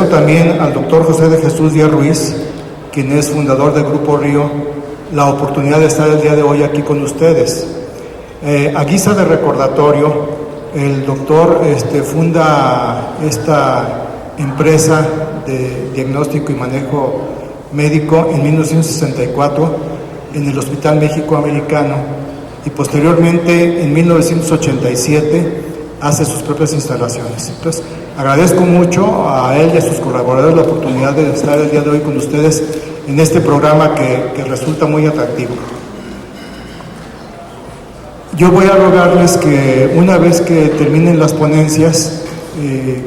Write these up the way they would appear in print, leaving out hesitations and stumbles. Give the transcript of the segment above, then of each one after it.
También al doctor José de Jesús Díaz Ruiz, quien es fundador del Grupo Río, la oportunidad de estar el día de hoy aquí con ustedes. A guisa de recordatorio, el doctor funda esta empresa de diagnóstico y manejo médico en 1964 en el Hospital México Americano y posteriormente en 1987 hace sus propias instalaciones. Entonces, agradezco mucho a él y a sus colaboradores la oportunidad de estar el día de hoy con ustedes en este programa que resulta muy atractivo. Yo voy a rogarles que una vez que terminen las ponencias,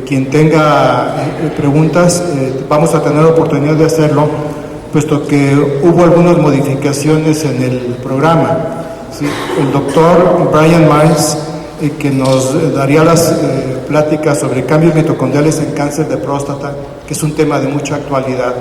quien tenga preguntas, vamos a tener oportunidad de hacerlo, puesto que hubo algunas modificaciones en el programa. ¿Sí? El doctor Brian Miles, que nos daría las pláticas sobre cambios mitocondriales en cáncer de próstata, que es un tema de mucha actualidad,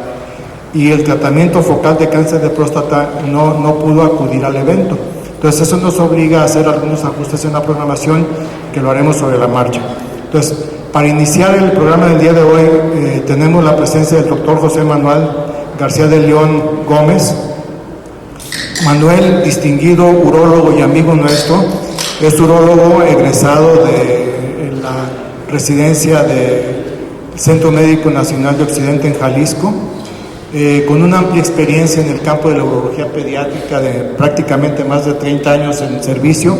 y el tratamiento focal de cáncer de próstata no pudo acudir al evento. Entonces eso nos obliga a hacer algunos ajustes en la programación, que lo haremos sobre la marcha. Entonces, para iniciar el programa del día de hoy, tenemos la presencia del doctor José Manuel García de León Gómez. Manuel, distinguido urólogo y amigo nuestro, es urólogo egresado de la residencia del Centro Médico Nacional de Occidente en Jalisco, con una amplia experiencia en el campo de la urología pediátrica de prácticamente más de 30 años en servicio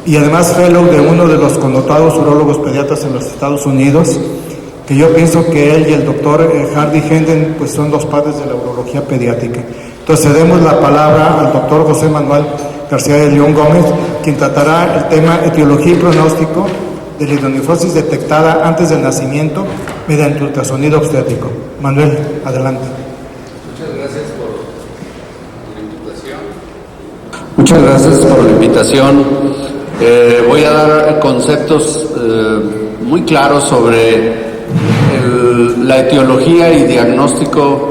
y además fellow de uno de los connotados urólogos pediatras en los Estados Unidos, que yo pienso que él y el doctor Hardy Hendon pues son los padres de la urología pediátrica. Entonces cedemos la palabra al doctor José Manuel García de León Gómez, quien tratará el tema etiología y pronóstico de la hidronefrosis detectada antes del nacimiento mediante ultrasonido obstétrico. Manuel, adelante. Muchas gracias por la invitación. Voy a dar conceptos muy claros sobre la etiología y diagnóstico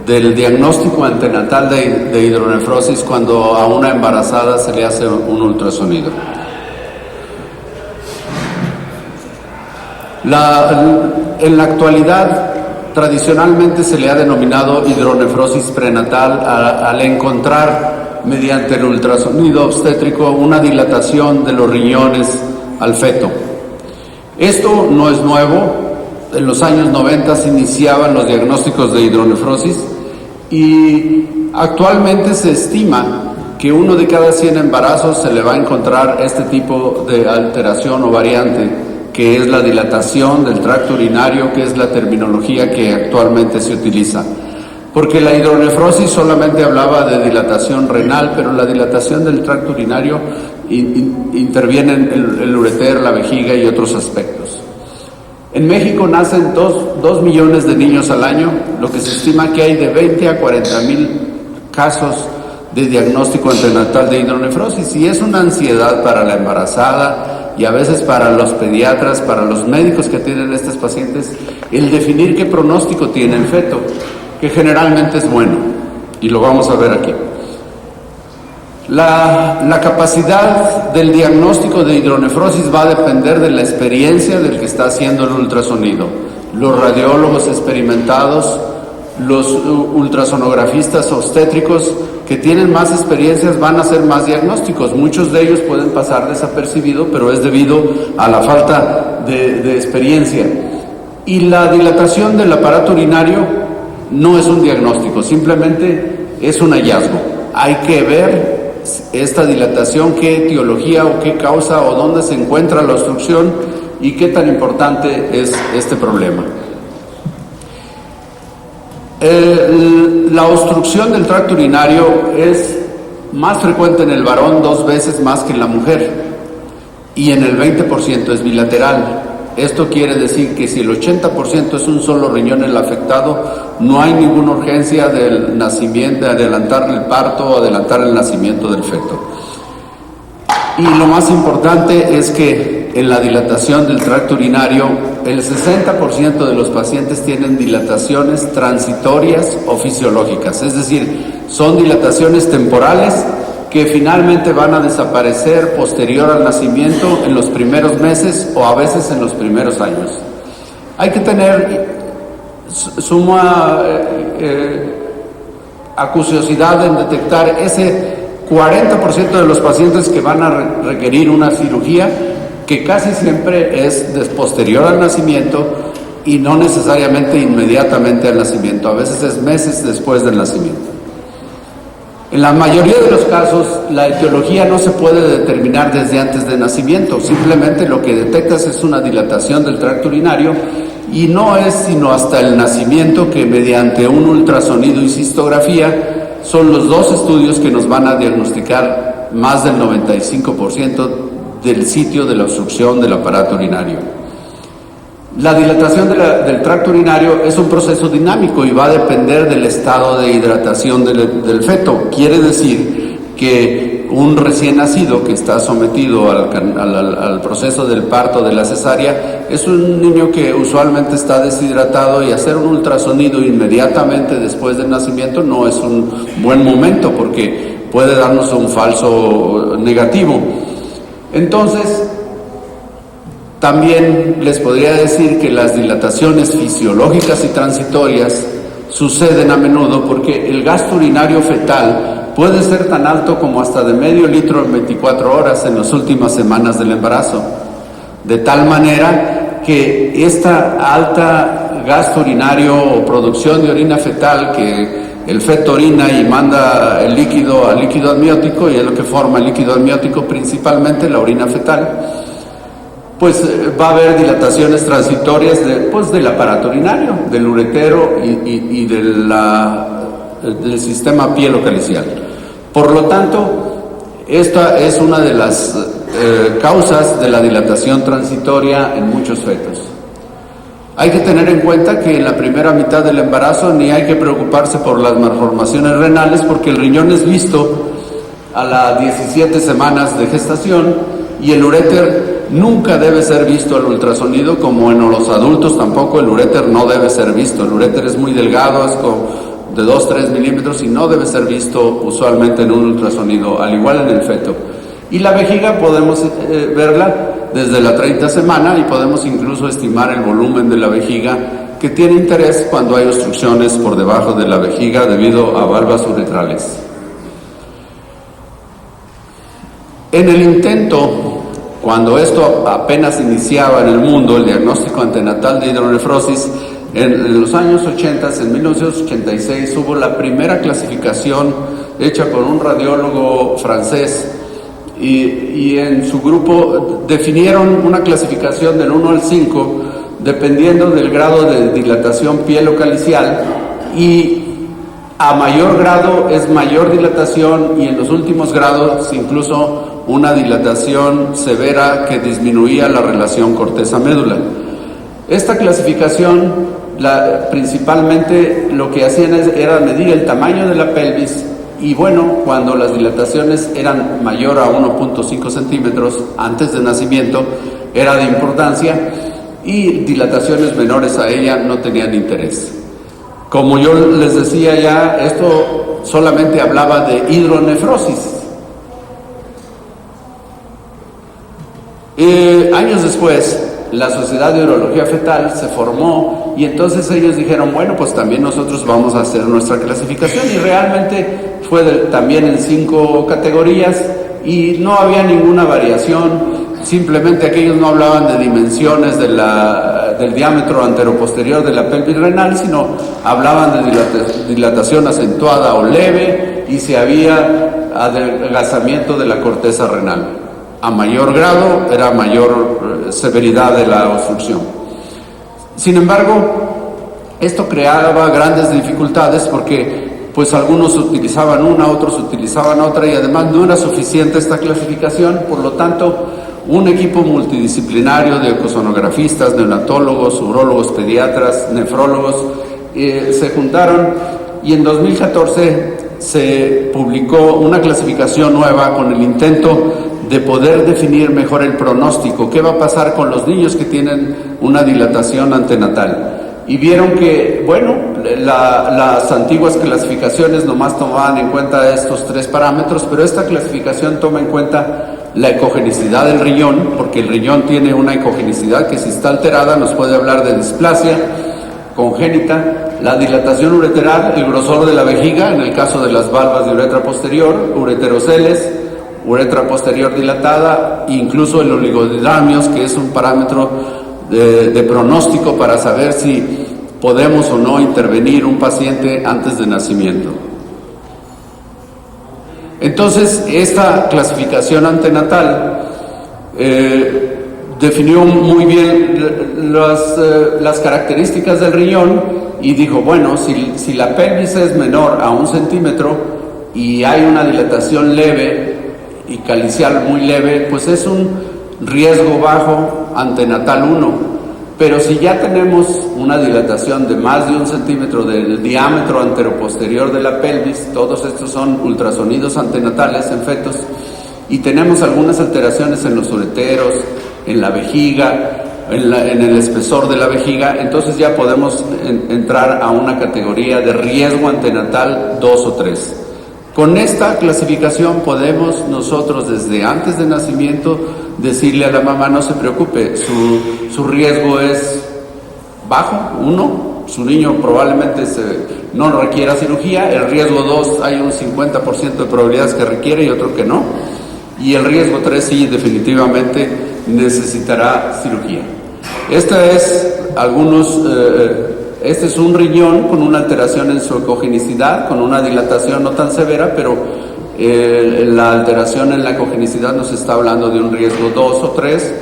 del diagnóstico antenatal de hidronefrosis cuando a una embarazada se le hace un ultrasonido. En la actualidad, tradicionalmente se le ha denominado hidronefrosis prenatal al encontrar mediante el ultrasonido obstétrico una dilatación de los riñones al feto. Esto no es nuevo. En los años 90 se iniciaban los diagnósticos de hidronefrosis y actualmente se estima que 1 de cada 100 embarazos se le va a encontrar este tipo de alteración o variante, que es la dilatación del tracto urinario, que es la terminología que actualmente se utiliza. Porque la hidronefrosis solamente hablaba de dilatación renal, pero la dilatación del tracto urinario interviene en el ureter, la vejiga y otros aspectos. En México nacen 2 millones de niños al año, lo que se estima que hay de 20 a 40 mil casos de diagnóstico antenatal de hidronefrosis, y es una ansiedad para la embarazada y a veces para los pediatras, para los médicos que atienden a estos pacientes, el definir qué pronóstico tiene el feto, que generalmente es bueno, y lo vamos a ver aquí. La capacidad del diagnóstico de hidronefrosis va a depender de la experiencia del que está haciendo el ultrasonido. Los radiólogos experimentados, los ultrasonografistas obstétricos que tienen más experiencias van a hacer más diagnósticos. Muchos de ellos pueden pasar desapercibido, pero es debido a la falta de experiencia. Y la dilatación del aparato urinario no es un diagnóstico, simplemente es un hallazgo. Hay que ver esta dilatación, qué etiología o qué causa o dónde se encuentra la obstrucción y qué tan importante es este problema. La obstrucción del tracto urinario es más frecuente en el varón 2 veces más que en la mujer, y en el 20% es bilateral. Esto quiere decir que si el 80% es un solo riñón el afectado, no hay ninguna urgencia del nacimiento, de adelantar el parto o adelantar el nacimiento del feto. Y lo más importante es que en la dilatación del tracto urinario, el 60% de los pacientes tienen dilataciones transitorias o fisiológicas, es decir, son dilataciones temporales que finalmente van a desaparecer posterior al nacimiento en los primeros meses o a veces en los primeros años. Hay que tener suma acuciosidad en detectar ese 40% de los pacientes que van a requerir una cirugía, que casi siempre es posterior al nacimiento y no necesariamente inmediatamente al nacimiento, a veces es meses después del nacimiento. En la mayoría de los casos, la etiología no se puede determinar desde antes del nacimiento, simplemente lo que detectas es una dilatación del tracto urinario, y no es sino hasta el nacimiento que, mediante un ultrasonido y cistografía, son los dos estudios que nos van a diagnosticar más del 95% del sitio de la obstrucción del aparato urinario. La dilatación del tracto urinario es un proceso dinámico y va a depender del estado de hidratación del feto. Quiere decir que un recién nacido que está sometido al proceso del parto de la cesárea es un niño que usualmente está deshidratado, y hacer un ultrasonido inmediatamente después del nacimiento no es un buen momento porque puede darnos un falso negativo. Entonces, también les podría decir que las dilataciones fisiológicas y transitorias suceden a menudo porque el gasto urinario fetal puede ser tan alto como hasta de medio litro en 24 horas en las últimas semanas del embarazo, de tal manera que esta alta gasto urinario o producción de orina fetal, que el feto orina y manda el líquido al líquido amniótico, y es lo que forma el líquido amniótico, principalmente la orina fetal, pues va a haber dilataciones transitorias del aparato urinario, del uretero y del sistema pielocalicial. Por lo tanto, esta es una de las causas de la dilatación transitoria en muchos fetos. Hay que tener en cuenta que en la primera mitad del embarazo ni hay que preocuparse por las malformaciones renales, porque el riñón es visto a las 17 semanas de gestación, y el uréter nunca debe ser visto al ultrasonido, como en los adultos tampoco el uréter no debe ser visto. El uréter es muy delgado, es de 2-3 milímetros, y no debe ser visto usualmente en un ultrasonido, al igual en el feto. Y la vejiga podemos verla desde la 30 semana, y podemos incluso estimar el volumen de la vejiga, que tiene interés cuando hay obstrucciones por debajo de la vejiga debido a valvas uretrales. En el intento, cuando esto apenas iniciaba en el mundo, el diagnóstico antenatal de hidronefrosis, en los años 80, en 1986, hubo la primera clasificación hecha por un radiólogo francés, y en su grupo definieron una clasificación del 1 al 5, dependiendo del grado de dilatación pielocalicial, y a mayor grado es mayor dilatación, y en los últimos grados incluso una dilatación severa que disminuía la relación corteza-médula. Esta clasificación, principalmente lo que hacían era medir el tamaño de la pelvis, y bueno, cuando las dilataciones eran mayor a 1.5 centímetros antes del nacimiento, era de importancia, y dilataciones menores a ella no tenían interés. Como yo les decía ya, esto solamente hablaba de hidronefrosis. Años después, la Sociedad de Urología Fetal se formó, y entonces ellos dijeron, bueno, pues también nosotros vamos a hacer nuestra clasificación, y realmente fue también en 5 categorías, y no había ninguna variación. Simplemente aquellos no hablaban de dimensiones del diámetro anteroposterior de la pelvis renal, sino hablaban de dilatación acentuada o leve, y si había adelgazamiento de la corteza renal. A mayor grado era mayor severidad de la obstrucción. Sin embargo, esto creaba grandes dificultades porque pues algunos utilizaban una, otros utilizaban otra, y además no era suficiente esta clasificación. Por lo tanto, un equipo multidisciplinario de ecosonografistas, neonatólogos, urólogos, pediatras, nefrólogos se juntaron, y en 2014 se publicó una clasificación nueva con el intento de poder definir mejor el pronóstico. ¿Qué va a pasar con los niños que tienen una dilatación antenatal? Y vieron que, bueno, las antiguas clasificaciones nomás tomaban en cuenta estos 3 parámetros, pero esta clasificación toma en cuenta la ecogenicidad del riñón, porque el riñón tiene una ecogenicidad que, si está alterada, nos puede hablar de displasia, congénita, la dilatación ureteral, el grosor de la vejiga, en el caso de las valvas de uretra posterior, ureteroceles, uretra posterior dilatada, incluso el oligodendromios, que es un parámetro de pronóstico para saber si podemos o no intervenir un paciente antes de nacimiento. Entonces, esta clasificación antenatal definió muy bien las características del riñón y dijo, bueno, si la pelvis es menor a 1 centímetro y hay una dilatación leve y calicial muy leve, pues es un riesgo bajo antenatal 1. Pero si ya tenemos una dilatación de más de 1 centímetro del diámetro anteroposterior de la pelvis, todos estos son ultrasonidos antenatales en fetos, y tenemos algunas alteraciones en los ureteros, en la vejiga, en el espesor de la vejiga, entonces ya podemos entrar a una categoría de riesgo antenatal 2 o 3. Con esta clasificación podemos nosotros desde antes de nacimiento decirle a la mamá, no se preocupe, su riesgo es bajo, 1, su niño probablemente no requiera cirugía, el riesgo 2 hay un 50% de probabilidades que requiere y otro que no, y el riesgo 3 sí definitivamente necesitará cirugía. Este es un riñón con una alteración en su ecogenicidad, con una dilatación no tan severa, pero la alteración en la ecogenicidad nos está hablando de un riesgo 2 o 3,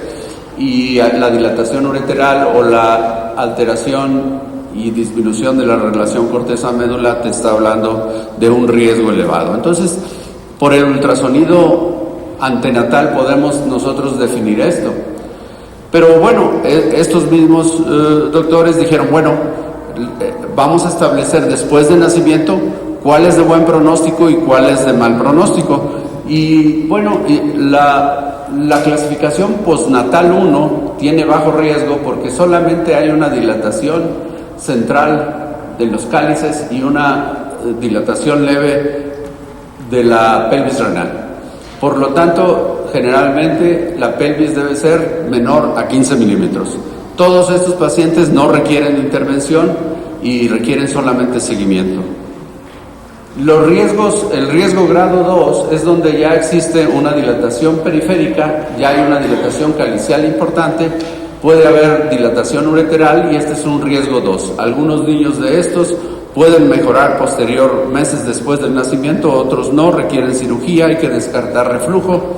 y la dilatación ureteral o la alteración y disminución de la relación corteza-médula te está hablando de un riesgo elevado. Entonces, por el ultrasonido antenatal podemos nosotros definir esto. Pero bueno, estos mismos doctores dijeron, bueno, vamos a establecer después de nacimiento cuál es de buen pronóstico y cuál es de mal pronóstico. Y bueno, la clasificación postnatal 1 tiene bajo riesgo porque solamente hay una dilatación central de los cálices y una dilatación leve de la pelvis renal. Por lo tanto, generalmente la pelvis debe ser menor a 15 milímetros. Todos estos pacientes no requieren intervención y requieren solamente seguimiento. Los riesgos, el riesgo grado 2 es donde ya existe una dilatación periférica, ya hay una dilatación calicial importante, puede haber dilatación ureteral y este es un riesgo 2. Algunos niños de estos pueden mejorar posterior, meses después del nacimiento, otros no, requieren cirugía, hay que descartar reflujo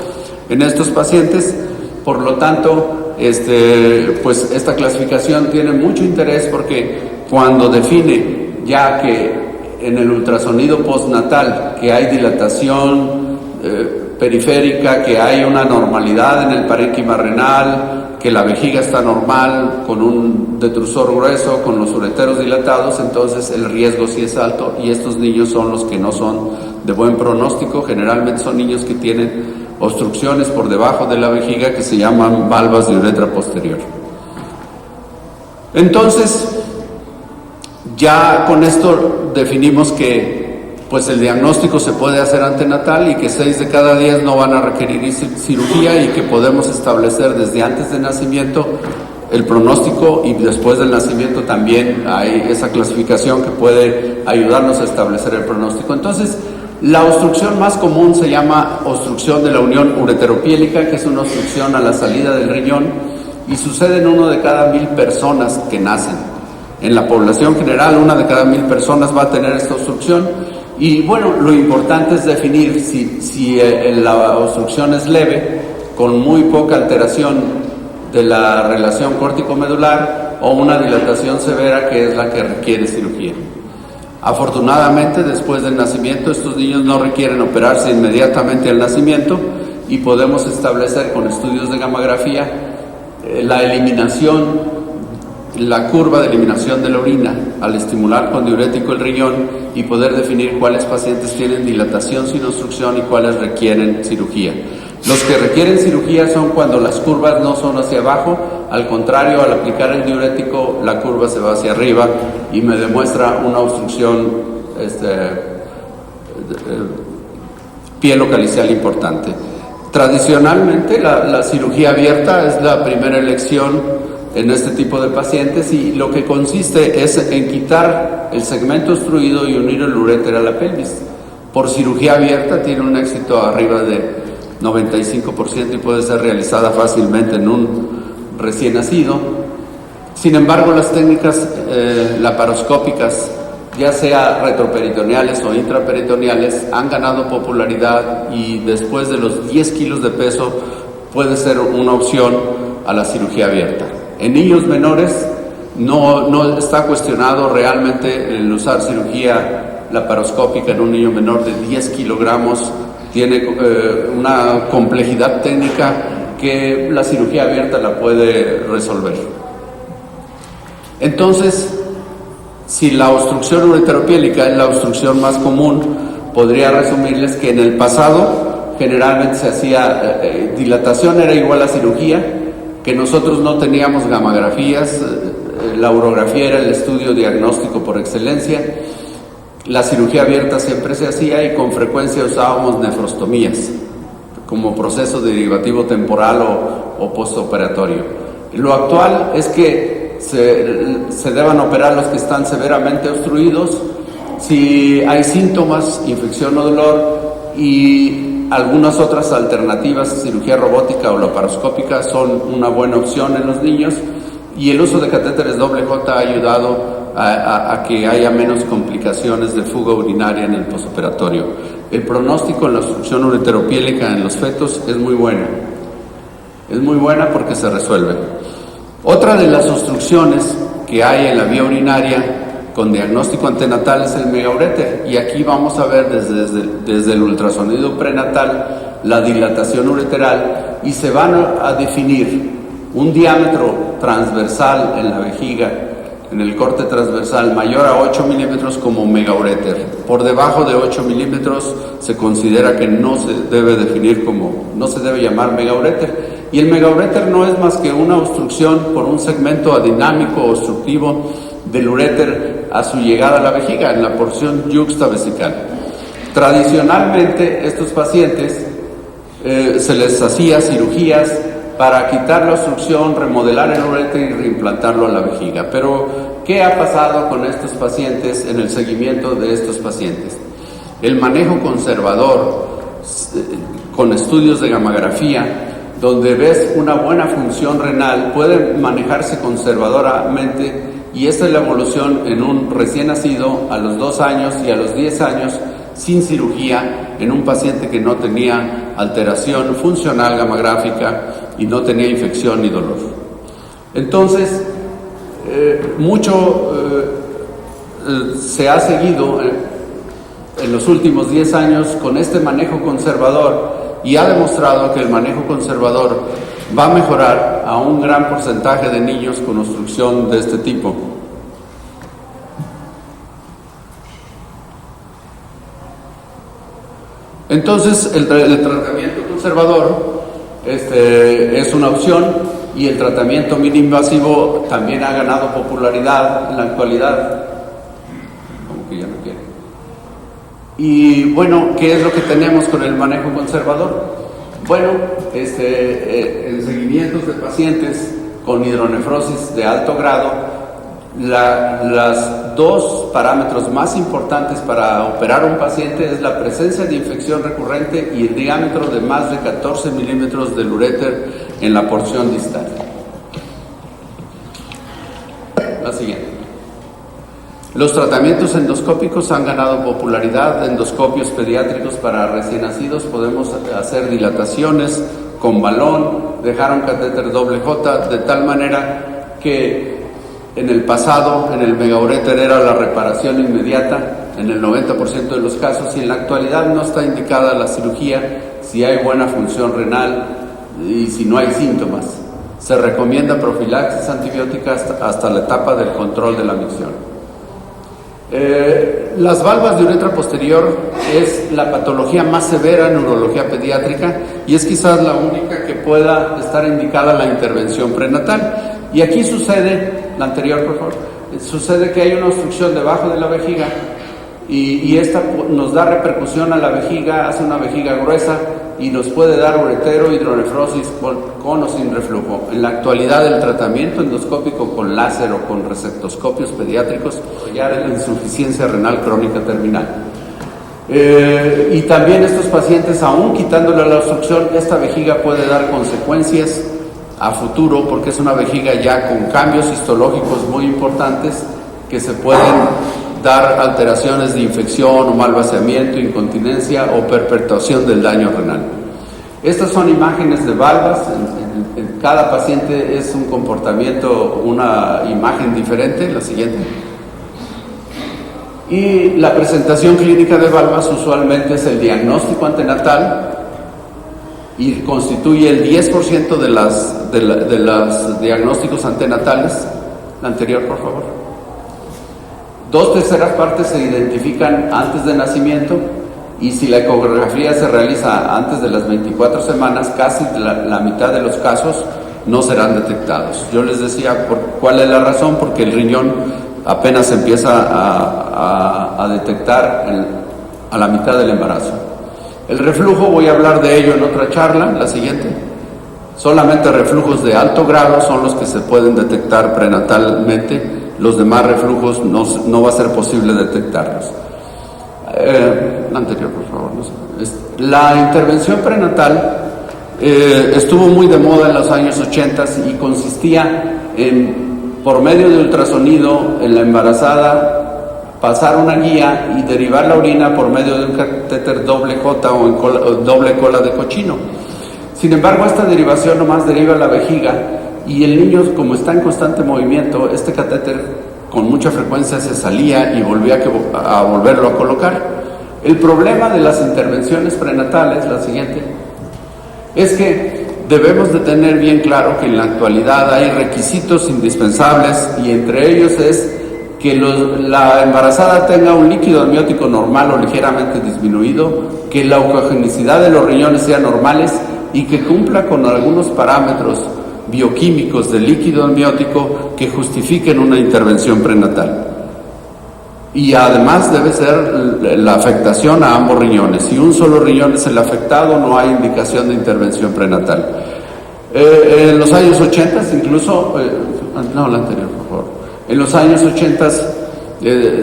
en estos pacientes. Por lo tanto, pues esta clasificación tiene mucho interés porque cuando define ya que en el ultrasonido postnatal que hay dilatación periférica, que hay una normalidad en el parénquima renal, que la vejiga está normal, con un detrusor grueso, con los ureteros dilatados, entonces el riesgo sí es alto y estos niños son los que no son de buen pronóstico. Generalmente son niños que tienen obstrucciones por debajo de la vejiga que se llaman valvas de uretra posterior. Entonces, ya con esto definimos que pues el diagnóstico se puede hacer antenatal y que 6 de cada 10 no van a requerir cirugía y que podemos establecer desde antes del nacimiento el pronóstico y después del nacimiento también hay esa clasificación que puede ayudarnos a establecer el pronóstico. Entonces, la obstrucción más común se llama obstrucción de la unión ureteropiélica, que es una obstrucción a la salida del riñón y sucede en 1 de cada 1000 personas que nacen. En la población general, 1 de cada 1000 personas va a tener esta obstrucción. Y bueno, lo importante es definir si la obstrucción es leve, con muy poca alteración de la relación córtico-medular, o una dilatación severa que es la que requiere cirugía. Afortunadamente, después del nacimiento, estos niños no requieren operarse inmediatamente al nacimiento y podemos establecer con estudios de gammagrafía la eliminación, la curva de eliminación de la orina al estimular con diurético el riñón y poder definir cuáles pacientes tienen dilatación sin obstrucción y cuáles requieren cirugía. Los que requieren cirugía son cuando las curvas no son hacia abajo, al contrario, al aplicar el diurético la curva se va hacia arriba y me demuestra una obstrucción pielocalicial importante. Tradicionalmente la cirugía abierta es la primera elección en este tipo de pacientes, y lo que consiste es en quitar el segmento obstruido y unir el uréter a la pelvis. Por cirugía abierta tiene un éxito arriba de 95% y puede ser realizada fácilmente en un recién nacido. Sin embargo, las técnicas laparoscópicas, ya sea retroperitoneales o intraperitoneales, han ganado popularidad, y después de los 10 kilos de peso puede ser una opción a la cirugía abierta. En niños menores no está cuestionado realmente el usar cirugía laparoscópica en un niño menor de 10 kilogramos. Tiene una complejidad técnica que la cirugía abierta la puede resolver. Entonces, si la obstrucción ureteropiélica es la obstrucción más común, podría resumirles que en el pasado generalmente se hacía dilatación, era igual a cirugía, que nosotros no teníamos gamografías, la urografía era el estudio diagnóstico por excelencia, la cirugía abierta siempre se hacía y con frecuencia usábamos nefrostomías como proceso derivativo temporal o postoperatorio. Lo actual es que se deban operar los que están severamente obstruidos. Si hay síntomas, infección o dolor, y algunas otras alternativas, cirugía robótica o laparoscópica, son una buena opción en los niños, y el uso de catéteres doble J ha ayudado a que haya menos complicaciones de fuga urinaria en el postoperatorio. El pronóstico en la obstrucción ureteropiélica en los fetos es muy buena. Es muy buena porque se resuelve. Otra de las obstrucciones que hay en la vía urinaria con diagnóstico antenatal es el megauréter, y aquí vamos a ver desde el ultrasonido prenatal la dilatación ureteral, y se van a definir un diámetro transversal en la vejiga, en el corte transversal mayor a 8 milímetros como megauréter. Por debajo de 8 milímetros se considera que no se debe definir no se debe llamar megauréter. Y el megauréter no es más que una obstrucción por un segmento adinámico obstructivo del uréter a su llegada a la vejiga, en la porción yuxtavesical. Tradicionalmente, estos pacientes se les hacía cirugías para quitar la obstrucción, remodelar el uréter y reimplantarlo a la vejiga. Pero, ¿qué ha pasado con estos pacientes en el seguimiento de estos pacientes? El manejo conservador, con estudios de gamografía, donde ves una buena función renal, puede manejarse conservadoramente, y esta es la evolución en un recién nacido a los 2 años y a los 10 años sin cirugía, en un paciente que no tenía alteración funcional gamográfica y no tenía infección ni dolor. Entonces, mucho se ha seguido en los últimos 10 años con este manejo conservador, y ha demostrado que el manejo conservador va a mejorar a un gran porcentaje de niños con obstrucción de este tipo. Entonces, el tratamiento conservador es una opción, y el tratamiento mini-invasivo también ha ganado popularidad en la actualidad. Como que ya no quiere. Y bueno, ¿qué es lo que tenemos con el manejo conservador? Bueno, en seguimientos de pacientes con hidronefrosis de alto grado, las dos parámetros más importantes para operar a un paciente es la presencia de infección recurrente y el diámetro de más de 14 milímetros del uréter en la porción distal. La siguiente. Los tratamientos endoscópicos han ganado popularidad. Endoscopios pediátricos para recién nacidos, podemos hacer dilataciones con balón, dejar un catéter doble J, de tal manera que en el pasado, en el megauréter era la reparación inmediata en el 90% de los casos, y en la actualidad no está indicada la cirugía si hay buena función renal y si no hay síntomas. Se recomienda profilaxis antibiótica hasta la etapa del control de la micción. Las valvas de uretra posterior es la patología más severa en urología pediátrica, y es quizás la única que pueda estar indicada la intervención prenatal. Y aquí sucede, la anterior por favor, sucede que hay una obstrucción debajo de la vejiga, y esta nos da repercusión a la vejiga, hace una vejiga gruesa, y nos puede dar uretero, hidronefrosis con o sin reflujo. En la actualidad, el tratamiento endoscópico con láser o con receptoscopios pediátricos ya la insuficiencia renal crónica terminal. Y también estos pacientes, aún quitándole la obstrucción, esta vejiga puede dar consecuencias a futuro porque es una vejiga ya con cambios histológicos muy importantes que se pueden dar alteraciones de infección o mal vaciamiento, incontinencia o perpetuación del daño renal. Estas son imágenes de valvas. En cada paciente es un comportamiento, una imagen diferente. La siguiente. Y la presentación clínica de valvas usualmente es el diagnóstico antenatal y constituye el 10% de los diagnósticos antenatales. La anterior, por favor. 2/3 partes se identifican antes de nacimiento y si la ecografía se realiza antes de las 24 semanas, casi la mitad de los casos no serán detectados. Yo les decía cuál es la razón, porque el riñón apenas empieza a detectar a la mitad del embarazo. El reflujo, voy a hablar de ello en otra charla, la siguiente. Solamente reflujos de alto grado son los que se pueden detectar prenatalmente. Los demás reflujos no va a ser posible detectarlos. La anterior, por favor. No sé. La intervención prenatal estuvo muy de moda en los años 80 y consistía en, por medio de ultrasonido en la embarazada, pasar una guía y derivar la orina por medio de un catéter doble J o doble cola de cochino. Sin embargo, esta derivación nomás deriva la vejiga y el niño, como está en constante movimiento, este catéter con mucha frecuencia se salía y volvía a volverlo a colocar. El problema de las intervenciones prenatales, la siguiente, es que debemos de tener bien claro que en la actualidad hay requisitos indispensables y entre ellos es que la embarazada tenga un líquido amniótico normal o ligeramente disminuido, que la oncogenicidad de los riñones sean normales y que cumpla con algunos parámetros bioquímicos del líquido amniótico que justifiquen una intervención prenatal. Y además debe ser la afectación a ambos riñones. Si un solo riñón es el afectado, no hay indicación de intervención prenatal. En los años 80 incluso, no, la anterior, por favor. En los años 80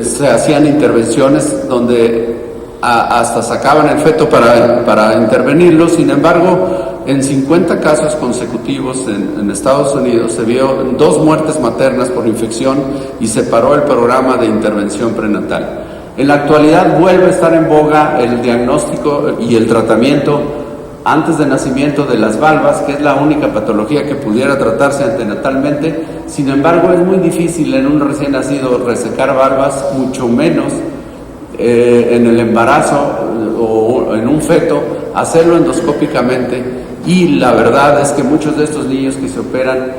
se hacían intervenciones donde hasta sacaban el feto para intervenirlo. Sin embargo, en 50 casos consecutivos en Estados Unidos se vio 2 muertes maternas por infección y se paró el programa de intervención prenatal. En la actualidad vuelve a estar en boga el diagnóstico y el tratamiento antes de nacimiento de las valvas, que es la única patología que pudiera tratarse antenatalmente. Sin embargo, es muy difícil en un recién nacido resecar valvas, mucho menos en el embarazo o en un feto, hacerlo endoscópicamente. Y la verdad es que muchos de estos niños que se operan,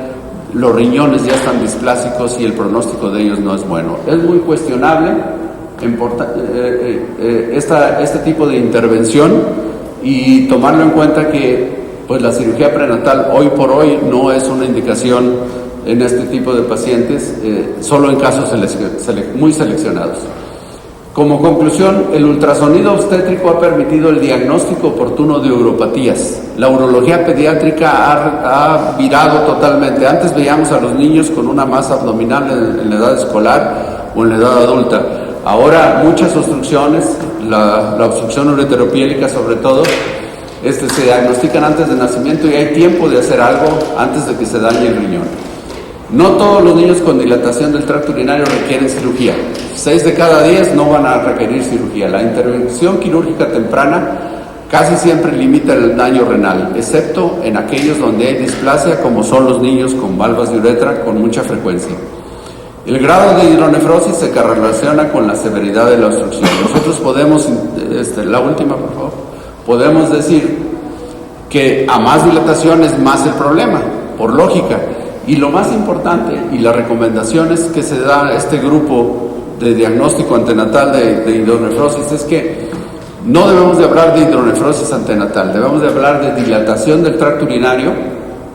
los riñones ya están displásicos y el pronóstico de ellos no es bueno. Es muy cuestionable este tipo de intervención y tomarlo en cuenta que pues la cirugía prenatal hoy por hoy no es una indicación en este tipo de pacientes, solo en casos muy seleccionados. Como conclusión, el ultrasonido obstétrico ha permitido el diagnóstico oportuno de uropatías. La urología pediátrica ha virado totalmente. Antes veíamos a los niños con una masa abdominal en la edad escolar o en la edad adulta. Ahora muchas obstrucciones, la obstrucción ureteropiélica sobre todo, se diagnostican antes de nacimiento y hay tiempo de hacer algo antes de que se dañe el riñón. No todos los niños con dilatación del tracto urinario requieren cirugía. 6 de cada 10 no van a requerir cirugía. La intervención quirúrgica temprana casi siempre limita el daño renal, excepto en aquellos donde hay displasia, como son los niños con valvas de uretra con mucha frecuencia. El grado de hidronefrosis se relaciona con la severidad de la obstrucción. Nosotros podemos, la última por favor, podemos decir que a más dilatación es más el problema, por lógica. Y lo más importante y las recomendaciones que se da a este grupo de diagnóstico antenatal de hidronefrosis es que no debemos de hablar de hidronefrosis antenatal, debemos de hablar de dilatación del tracto urinario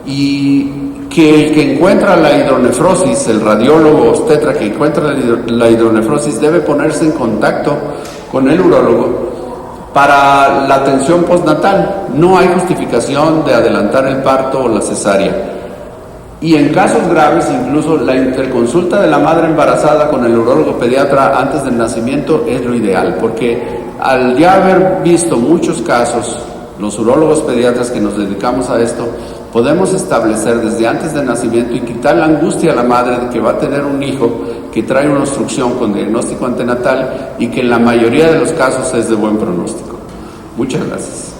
y que el que encuentra la hidronefrosis, el radiólogo obstetra que encuentra la hidronefrosis debe ponerse en contacto con el urólogo Para la atención postnatal, no hay justificación de adelantar el parto o la cesárea. Y en casos graves, incluso la interconsulta de la madre embarazada con el urólogo pediatra antes del nacimiento es lo ideal, porque al ya haber visto muchos casos, los urólogos pediatras que nos dedicamos a esto, podemos establecer desde antes del nacimiento y quitar la angustia a la madre de que va a tener un hijo que trae una obstrucción con diagnóstico antenatal y que en la mayoría de los casos es de buen pronóstico. Muchas gracias.